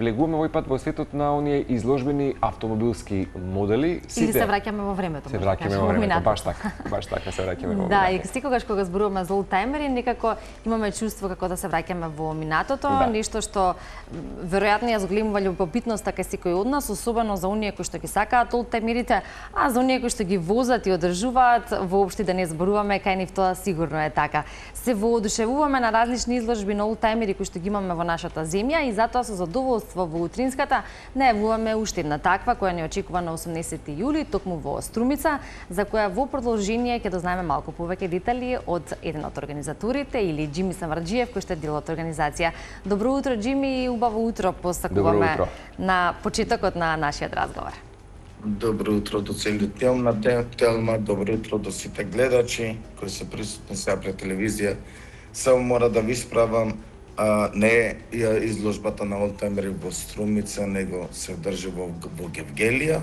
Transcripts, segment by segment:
влегуваме овој пат во светот на оние изложбени автомобилски модели. Или се враќаме во времето. Се враќаме во времето, баш така се враќаме во времето. Да, и секогаш кога зборуваме за олтајмери, некако имаме чувство како да се враќаме во минатото, нешто што веројатно ја зголемува љубопитноста кај секој од нас, особено за оние кои што ги сакаат олтајмерите, а за оние кои што ги возат и одржуваат, воопшто да не зборуваме, кај нив тоа сигурно е така. Се воодушевуваме на различни изложби на олтајмери кои што ги имаме во нашата земја и затоа со задоволство во утринската најавуваме уште една таква која не очекува на 18 јули токму во Струмица, за која во продолжение ќе дознаеме малку повеќе детали од еден од организаторите или Џими Самарџиев кој што е дел од организација. Добро утро, Џими, и убаво утро посакуваме на почетокот на нашиот разговор. Добро утро до целиот тел на Телма, добро утро до сите гледачи кои се присутни сега пред телевизија. Само мора да ви исправам, не е изложбата на олтајмери во Струмица, него се одржи во Гевгелија.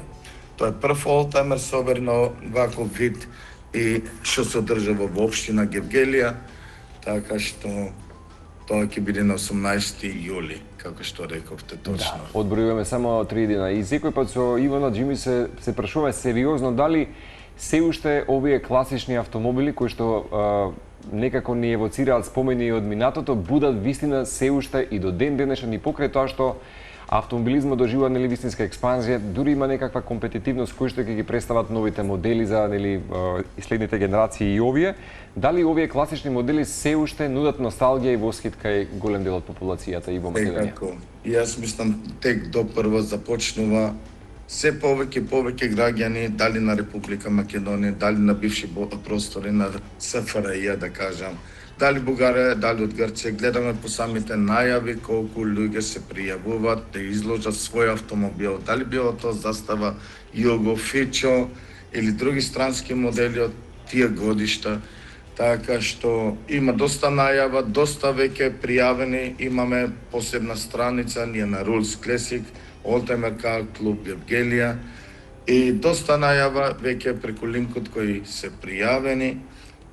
Тоа е прв олтајмер собер на ваков вид и што се одржа во општина Гевгелија, така што тоа ќе биде на 18 јули, како што рековте точно. Да, одбројуваме само 3 дена и секој пат со Ивана Џими се прашуваме сериозно дали се уште овие класични автомобили кои што некако ни евоцираат спомени од минатото, будат вистина се уште и до ден денешен и покрај тоа што автомобилизмот доживува нели вистинска експанзија, дури има некаква компетитивност кој што ќе ги представат новите модели за нели следните генерации и овие. Дали овие класични модели се уште нудат носталгија и восхит кај голем дел од популацијата и во Македонија? Некако. Јас мислам тек до прво започнува се повеќе граѓани, дали на Република Македонија, дали на бивши простори на СФРЈ, да кажам, дали Бугарија, дали од Грција, гледаме по самите најави колку луѓе се пријавуваат да изложат свој автомобил, дали било тоа Застава, Југо, Фичо или други странски модели од тие годишта. Така што има доста најава, доста веќе пријавени, имаме посебна страница, ние на Rules Classic, Oldtimer Car Club Гевгелија и доста најава веќе преку линкот кои се пријавени,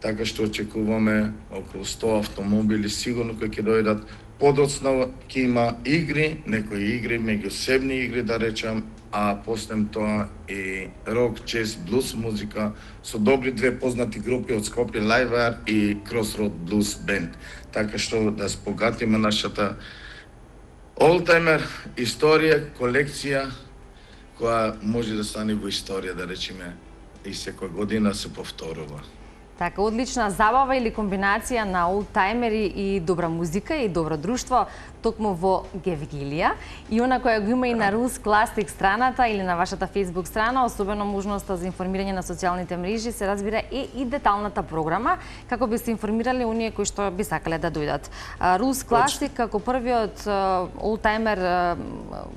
така што очекуваме околу 100 автомобили сигурно кои ќе дојдат. Подоцна ќе има игри, некои игри, меѓусебни игри да речам, а после тоа и рок, джез, блуз музика со добри две познати групи од Скопје, Live Air и Crossroad Blues Band. Така што да спогатиме нашата олтајмер историја, колекција која може да стане во историја, да речеме, и секоја година се повторува. Така, одлична забава или комбинација на олтајмери и добра музика и добро друштво токму во Гевгелија и она која го има и на Rules Classic страната или на вашата Facebook страна, особено можноста за информирање на социјалните мрежи, се разбира и деталната програма, како би се информирали оние кои што би сакале да дојдат. Rules Classic како првиот олтајмер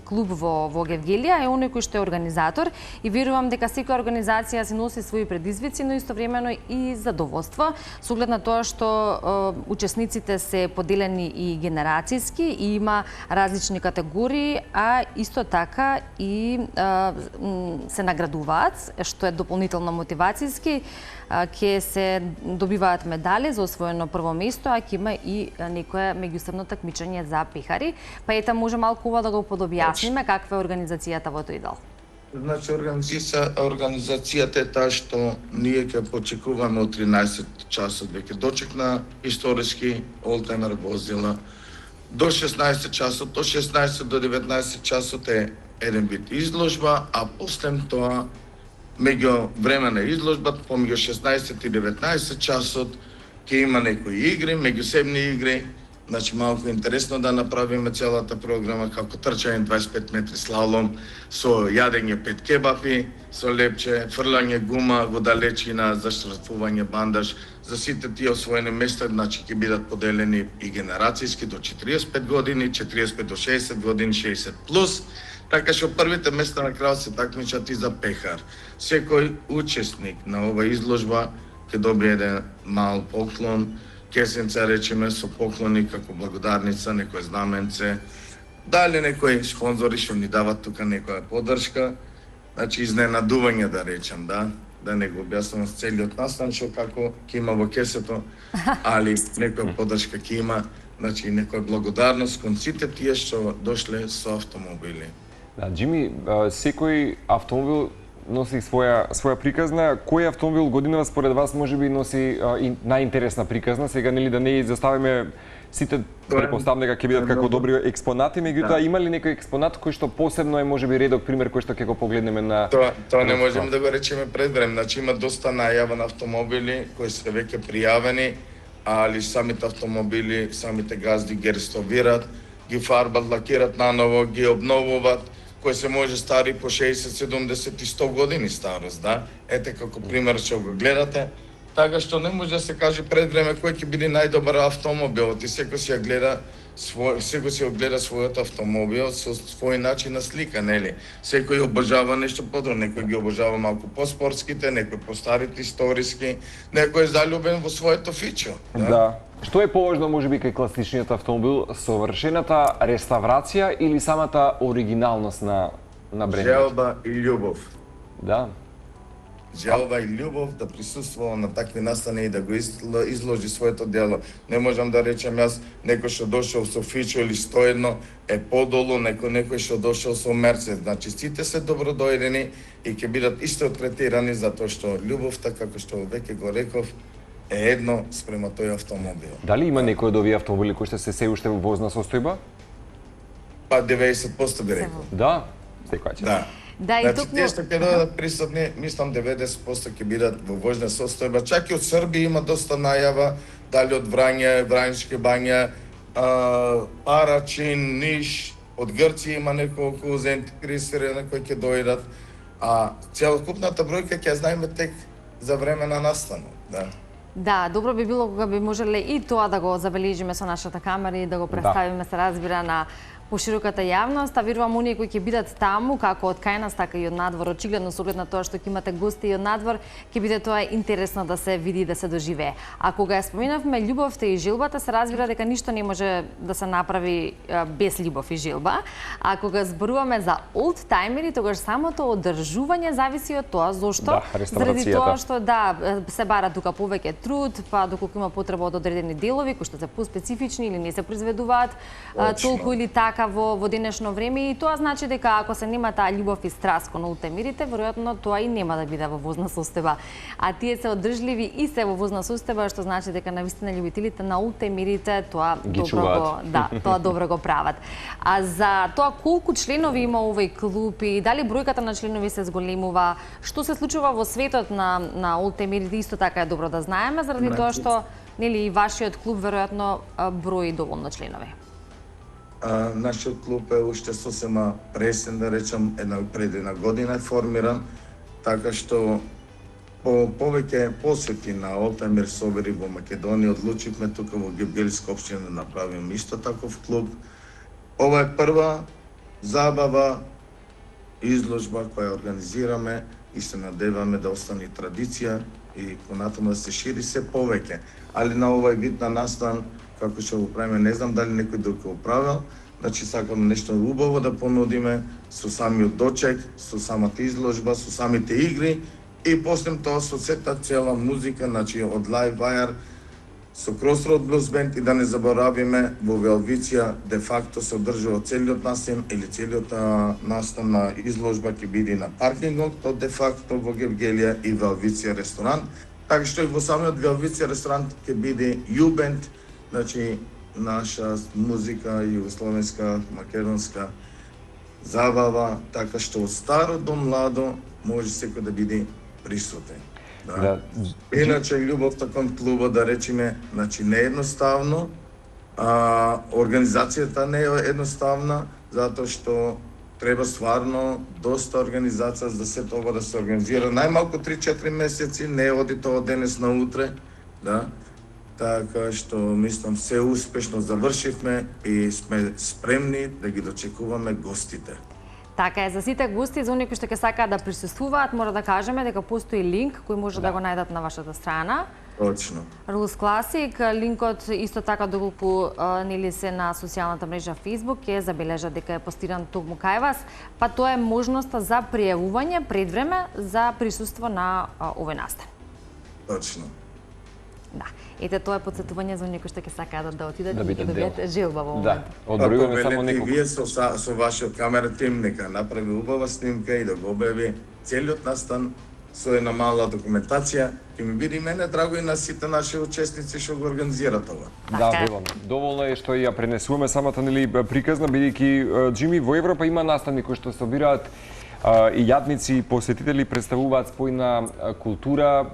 клуб во Гевгелија е оној кој што е организатор и верувам дека секоја организација си носи своји предизвици, но истовремено и задоволство, со оглед на тоа што учесниците се поделени и генерацијски и има различни категории, а исто така и се наградуваат, што е дополнително мотивацијски, ќе се добиваат медали за освоено прво место, а ќе има и некое меѓусебно такмичење за пехари. Па ета може малку ова да го подобјасниме каква е организацијата во тој дел. Значи, организацијата е таа што ние ќе почекуваме од 13 часот, веќе дочекна историски олтајмер возила. До 16 часот, од 16 до 19 часот е еден вид изложба, а после тоа, меѓу време на изложба, помеѓу 16 и 19 часот, ќе има некои игри, меѓусебни игри. Значи, малку интересно да направиме целата програма, како трчање 25 метри слалом, со јадење 5 кебапи, со лепче, фрлање гума во далечина, заштрафување бандаж. За сите тие освоени места, значи, ќе бидат поделени и генерацијски до 45 години, 45 до 60 години, 60 плюс. Така што првите места на крајот се такмичат и за пехар. Секој учесник на ова изложба ќе добие еден мал поклон, кесенца, речеме, со поклони како благодарница, некој знаменце, дали некои спонзори што ни дават тука некоја поддршка, значи изненадување да речем, да не го објаснам с целиот настан што како ќе има во кесето, али некоја поддршка ќе има. значи некоја благодарност кон сите тие што дошле со автомобили. Да, Џими, секој автомобил носи своја приказна. Кој автомобил годинава според вас можеби носи најинтересна приказна? Сега нели да не заставиме сите предпоставам дека ќе бидат како добри експонати, меѓутоа има ли некој експонат кој што посебно е можеби редок пример кој што ќе го погледнеме на Тоа не можеме да го речеме пред време, значи има доста најава на автомобили кои се веќе пријавени, али самите автомобили, самите газди ги реставрираат, ги фарбат, лакират наново, ги обновуваат, кои се може стари по 60, 70 и 100 години старост, да? Ете како пример што го гледате. Така што не може да се каже пред време кој ќе биде најдобар автомобил, и секој си ја гледа својот автомобил со свој начин на слика, нели? Секој обожава нешто подобро, некој ги обожава малку по-спортските, некој по-старите историски, некој е залюбен во своето фичо. Да. Што е поважно можеби кај класичниот автомобил, совршената реставрација или самата оригиналност на брендот? Желба и љубов. Да. Желба и љубов да присуствува на такви настани и да го изложи своето дело. Не можам да речем јас некој што дошол со Фичо или 101 е подолу некој што дошол со Мерцедес. Значи сите се добродојдени и ќе бидат исто третирани затоа што љубовта, како што веќе го реков, е едно спрема тој автомобил. Дали има некој од овие автомобили кои што се уште во возна состојба? Па 90% би рекол. Да, секоја чест. Да. Да, и Значи, тук тие што ќе дојдат присутни, мислам 90% ќе бидат во возна состојба. Чак и од Србија има доста најава, дали од Врање, Врањички бања, Парачин, Ниш, од Грција има неколку заинтересирани кои ќе дојдат, а целокупната бројка ќе знаеме тек за време на настанот, да. Да, добро би било кога би можеле и тоа да го забележиме со нашата камера и да го представиме, се разбира, на пошироката јавност, а верувам оние кои ќе бидат таму, како од кај нас, така и од надвор, очигледно со оглед на тоа што ќе имате гости и од надвор, ќе биде тоа интересно да се види и да се доживее. А кога ја споменавме љубовта и желбата, се разбира дека ништо не може да се направи без љубов и желба. А кога зборуваме за олдтајмери, тогаш самото одржување зависи од тоа, зошто? Да, заради тоа што се бара тука повеќе труд, па доколку има потреба од одредени делови кои што се поспецифични или не се произведуваат толку или така во денешно време, и тоа значи дека ако се нема таа љубов и страст кон олдтајмерите, веројатно тоа и нема да биде во возна состојба. А тие се одржливи и се во возна состојба, што значи дека навистина љубителите на олдтајмерите тоа добро го прават. А за тоа колку членови има овој клуб и дали бројката на членови се зголемува, што се случува во светот на олдтајмерите, исто така е добро да знаеме, заради тоа што нели и вашиот клуб веројатно брои доволно членови. Нашиот клуб е уште сосема пресен, да речам, пред една година е формиран, така што по повеќе посети на олдтајмер собери во Македонија одлучивме тука во Гевгелиска општина да направиме исто таков клуб. Ова е прва забава, изложба која организираме и се надеваме да остане традиција и понатаму да се шири се повеќе. Али на овој вид на настан, како што го правиме, не знам дали некој друг го правил, значи сакам нешто убаво да понудиме со самиот дочек, со самата изложба, со самите игри и после тоа со сета цела музика, значи од Live Wire, со Crossroad Blues Band и да не заборавиме во Велвиција де факто се одржува целиот настан или целиот настан на изложба ќе биде на паркингот, то де факто во Гевгелија и Велвиција ресторан, така што и во самиот Велвиција ресторан ќе биде U-Band, значи наша музика, југословенска, македонска забава, така што од старо до младо може секој да биде присутен. Да. Иначе љубовта кон клубот, да речеме, значи не е едноставно, организацијата не е едноставна, затоа што треба стварно доста организација за се тоа да се организира. Најмалку 3-4 месеци, не оди тоа денес на утре, да. Така што мислам се успешно завршивме и сме спремни да ги дочекуваме гостите. Така е, за сите гости, за оние кои што ќе сакаат да присуствуваат, мора да кажеме дека постои линк кој може да го најдат на вашата страна. Точно. Rules Classic, линкот исто така доколку нели се на социјалната мрежа Facebook ќе забележат дека е постиран токму кај вас, па тоа е можноста за пријавување пред време за присуство на овој настан. Точно. Да. Ете, тоа е потсетување за некои што ќе сакаат да отидат Да и ќе бидат добијат дел. желба во Да, моментот. одбројуваме само велете и неколку. вие со вашиот камера тим нека направи убава снимка и да го објави целиот настан со една мала документација, ќе ми биде и мене драго и на сите наши учесници што го организираат ова. Да, Така е. велам. Доволно е што ја пренесуваме самата нели приказна, бидејќи Џими во Европа има настани кои што собираат и јадници и посетители, представуваат спојна култура,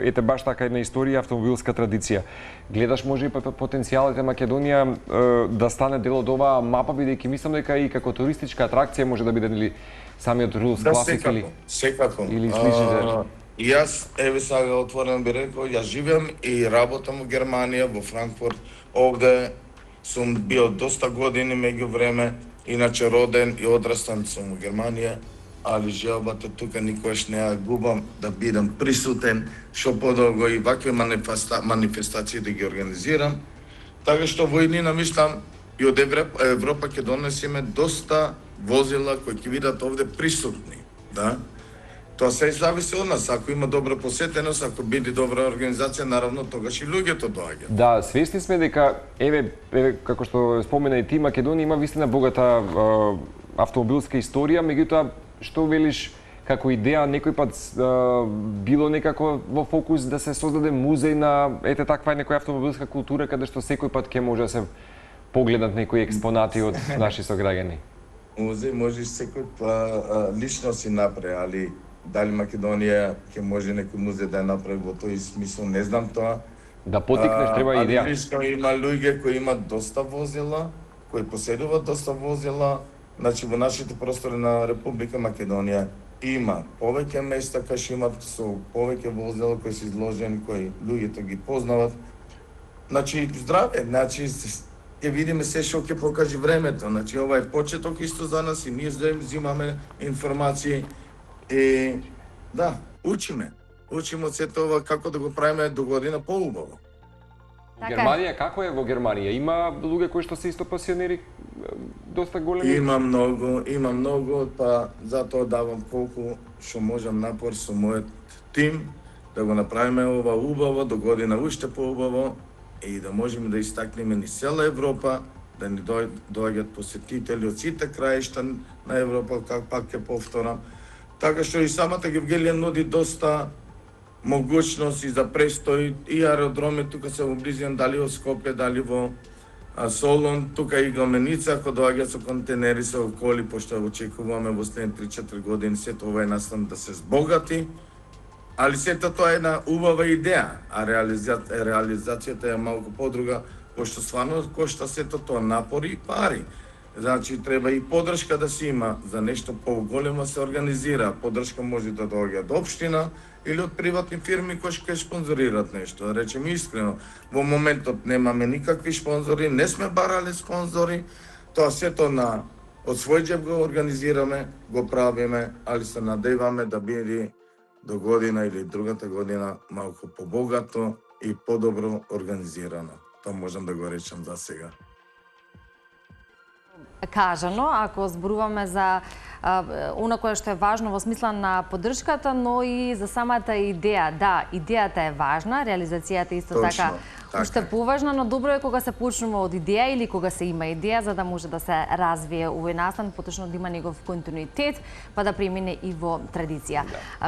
ете баш така една историја, автомобилска традиција. Гледаш може и потенцијалите Македонија да стане дел од оваа мапа, бидејќи мислам дека и како туристичка атракција може да биде нели самиот Рулс Класик или секако. или сличните. И јас, еве сега отворено би рекол, јас живеам и работам во Германија, во Франкфурт. Овде сум бил доста години меѓу време, иначе роден и одрастан сум во Германија, али желбата тука никогаш не ја губам да бидам присутен, што подолго и вакви манифестации да ги организирам. Така што во иднина мислам и од Европа ќе донесеме доста возила кои ќе бидат овде присутни, да? Тоа се зависи од нас. Ако има добра посетеност, ако биде добра организација, наравно тогаш и луѓето доаѓаат. Да, свесни сме дека еве како што спомена и ти, Македонија има вистина богата автомобилска историја, меѓутоа што велиш како идеја некој пат било некако во фокус да се создаде музеј на ете таква некоја автомобилска култура каде што секој пат ќе може да се погледнат некои експонати од наши сограѓани. Музеј може секој лично си направи, али дали Македонија ќе може некој музеј да ја направи во тој смисол, не знам тоа. Да потикнеш треба али идеја. лично има луѓе кои имаат доста возила, кои поседуваат доста возила. Значи во нашите простори на Република Македонија има повеќе места кај што имат со повеќе возила кои се изложени, кои луѓето ги познават. Значи здраве, значи ќе видиме се што ќе покаже времето. Значи ова е почеток исто за нас и ние взимаме информации и да, учиме. Учиме од сето ова како да го правиме до година поубаво. Така е. Германија како е во Германија? Има луѓе кои што се исто пасионери доста големи? Има многу, па затоа давам колку што можам напор со мојот тим да го направиме ова убаво, до година уште поубаво и да можеме да истакнеме ни цела Европа, да ни доаѓаат посетители од сите краишта на Европа, как пак ќе повторам. Така што и самата Гевгелија нуди доста могуćност и за престој и аеродроми тука се во близина, дали во Скопје, дали во Солун, тука и Гаменица, ако доаѓаат со контейнери, со коли, пошто очекуваме во следните 3-4 години сето ова е настан да се збогати. Али сето тоа е една убава идеја, а реализацијата е малку подруга, пошто стварно кошта сето тоа напори и пари. Значи, треба и поддршка да се има за нешто поголемо се организира. Поддршка може да доаѓа од општина или од приватни фирми кои ќе спонзорираат нешто. Да речем искрено, во моментот немаме никакви спонзори, не сме барале спонзори, тоа сето од свој џеб го организираме, го правиме, али се надеваме да биде до година или другата година малку побогато и подобро организирано. Тоа можам да го речам за сега. Кажано, ако зборуваме за она кое што е важно во смисла на поддршката, но и за самата идеја. Да, идејата е важна, реализацијата исто така уште поважна, но добро е кога се почнува од идеја или кога се има идеја за да може да се развие овој настан, поточно да има негов континуитет, па да премине и во традиција.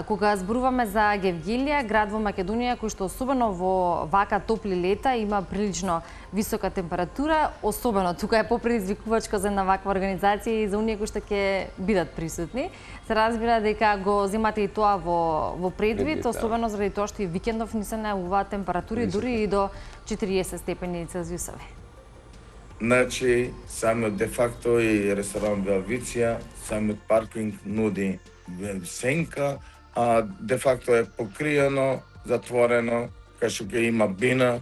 Кога зборуваме за Гевгелија, град во Македонија кој што особено во вака топли лета има прилично висока температура, особено тука е попредизвикувачко за една ваква организација и за оние кои што ќе бидат присутни. Се разбира дека го земате и тоа во предвид, особено заради тоа што и викендов ни се најавуваат температури дури и до 40 степени Целзиусови. Значи, самиот де факто и ресторан Велвиција, самиот паркинг нуди сенка, а де факто е покриено, затворено, кај што ќе има бина,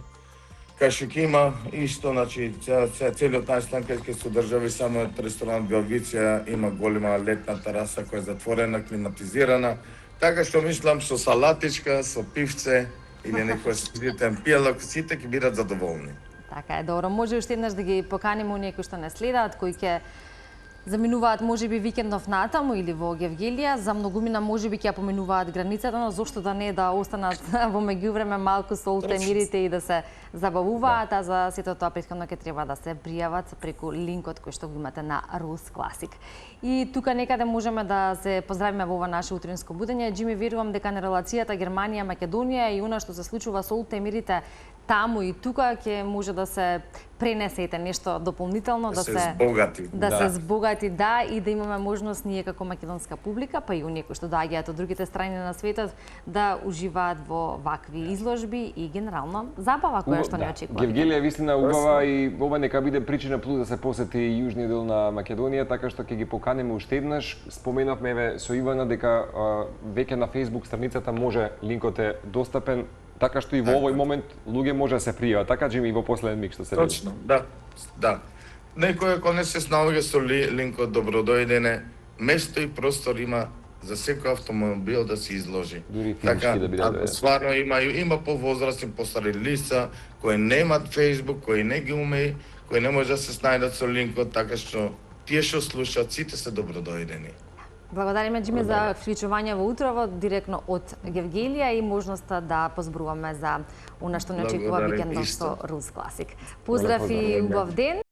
кај што ќе има исто, значи, целиот настан кај ќе се одржава и самиот ресторан Велвиција има голема летна тераса која е затворена, климатизирана, така што мислам со салатичка, со пивце или некој спиртен пијалок, сите ќе бидат задоволни. Така е, добро. Може уште еднаш да ги поканиме оние кои што не следат, кои ќе заминуваат можеби викендов натаму или во Гевгелија, за многумина можеби ќе ја поминуваат границата, но зошто да не да останат во меѓувреме малку со ултемирите и да се забавуваат, а за сето тоа претходно ќе треба да се пријават преку линкот кој што го имате на Rus Classic. И тука некаде можеме да се поздравиме во ова наше утринско будење. Џими, верувам дека на релацијата Германија-Македонија и она што се случува со ултемирите таму и тука ќе може да се пренесете нешто дополнително, да се збогати. се збогати, и да имаме можност ние како македонска публика, па и оние кои што доаѓаат од другите страни на светот, да уживаат во вакви изложби и генерално забава која што не очекува. Гевгелија е вистина убава и ова нека биде причина плюс да се посети и јужниот дел на Македонија, така што ќе ги поканеме уште еднаш. Споменавме еве со Ивана дека веќе на Facebook страницата може, линкот е достапен, така што и во овој момент луѓе може да се пријават, така че и во последен миг што се види. Точно, да. Некој ако не се снаоѓа со линкот добродојдене, место и простор има за секој автомобил да се изложи. Дури така, да биде. стварно има повозрастни, постари лица кои немаат Facebook, кои не ги умеј, кои не може да се снајдат со линкот, така што тие што слушаат сите се добродојдени. Благодариме, Џими, за вклучување во утрово директно од Гевгелија и можноста да позборуваме за она што не очекува викендов со Rus Classic. Поздрав и убав ден!